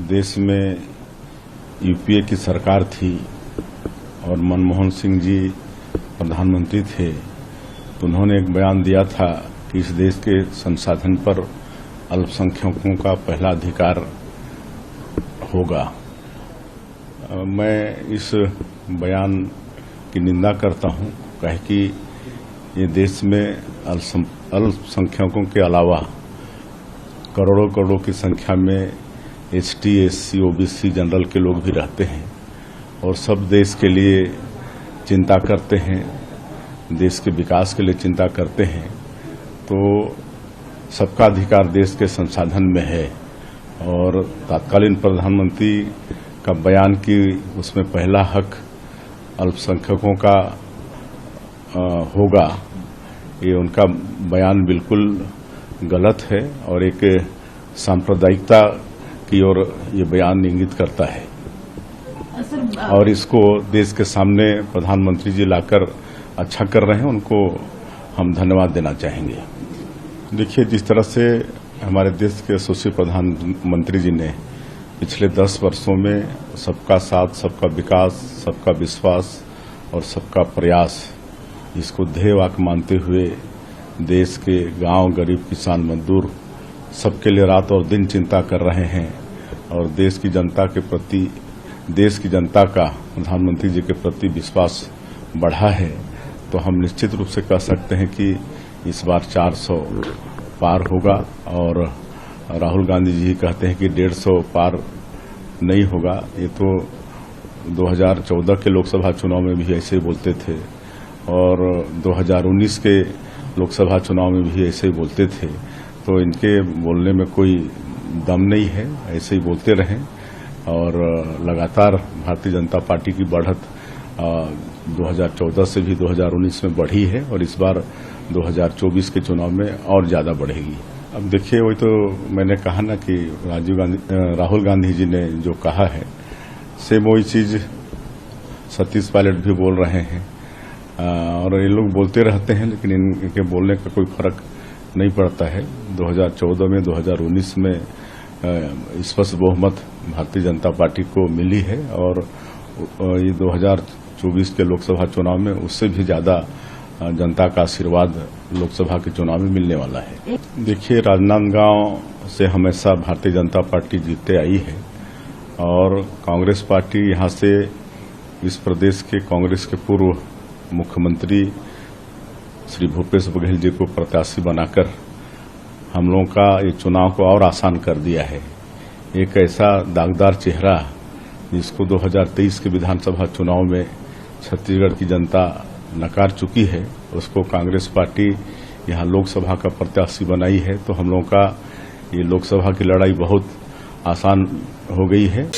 देश में यूपीए की सरकार थी और मनमोहन सिंह जी प्रधानमंत्री थे, तो उन्होंने एक बयान दिया था कि इस देश के संसाधन पर अल्पसंख्यकों का पहला अधिकार होगा। मैं इस बयान की निंदा करता हूं, कहे कि ये देश में अल्पसंख्यकों के अलावा करोड़ों करोड़ों की संख्या में एसटी, एससी, ओबीसी, जनरल के लोग भी रहते हैं और सब देश के लिए चिंता करते हैं, देश के विकास के लिए चिंता करते हैं। तो सबका अधिकार देश के संसाधन में है और तत्कालीन प्रधानमंत्री का बयान कि उसमें पहला हक अल्पसंख्यकों का होगा, ये उनका बयान बिल्कुल गलत है और एक सांप्रदायिकता की ओर ये बयान इंगित करता है और इसको देश के सामने प्रधानमंत्री जी लाकर अच्छा कर रहे हैं, उनको हम धन्यवाद देना चाहेंगे। देखिए, जिस तरह से हमारे देश के यशस्वी प्रधानमंत्री जी ने पिछले 10 वर्षों में सबका साथ, सबका विकास, सबका विश्वास और सबका प्रयास, इसको ध्येय वाक्य मानते हुए देश के गांव, गरीब, किसान, मजदूर सबके लिए रात और दिन चिंता कर रहे हैं और देश की जनता के प्रति, देश की जनता का प्रधानमंत्री जी के प्रति विश्वास बढ़ा है, तो हम निश्चित रूप से कह सकते हैं कि इस बार 400 पार होगा। और राहुल गांधी जी कहते हैं कि 150 पार नहीं होगा। ये तो 2014 के लोकसभा चुनाव में भी ऐसे ही बोलते थे और 2019 के लोकसभा चुनाव में भी ऐसे ही बोलते थे। तो इनके बोलने में कोई दम नहीं है, ऐसे ही बोलते रहें और लगातार भारतीय जनता पार्टी की बढ़त 2014 से भी 2019 में बढ़ी है और इस बार 2024 के चुनाव में और ज्यादा बढ़ेगी। अब देखिए, वही तो मैंने कहा ना कि राहुल गांधी जी ने जो कहा है, सेम वही चीज सतीश पायलट भी बोल रहे हैं और ये लोग बोलते रहते हैं, लेकिन इनके बोलने का कोई फर्क नहीं पड़ता है। 2014 में, 2019 में स्पष्ट बहुमत भारतीय जनता पार्टी को मिली है और ये 2024 के लोकसभा चुनाव में उससे भी ज्यादा जनता का आशीर्वाद लोकसभा के चुनाव में मिलने वाला है। देखिए, राजनांदगांव से हमेशा भारतीय जनता पार्टी जीतते आई है और कांग्रेस पार्टी यहां से इस प्रदेश के कांग्रेस के पूर्व मुख्यमंत्री श्री भूपेश बघेल जी को प्रत्याशी बनाकर हम लोगों का ये चुनाव को और आसान कर दिया है। एक ऐसा दागदार चेहरा जिसको 2023 के विधानसभा चुनाव में छत्तीसगढ़ की जनता नकार चुकी है, उसको कांग्रेस पार्टी यहाँ लोकसभा का प्रत्याशी बनाई है। तो हम लोगों का ये लोकसभा की लड़ाई बहुत आसान हो गई है।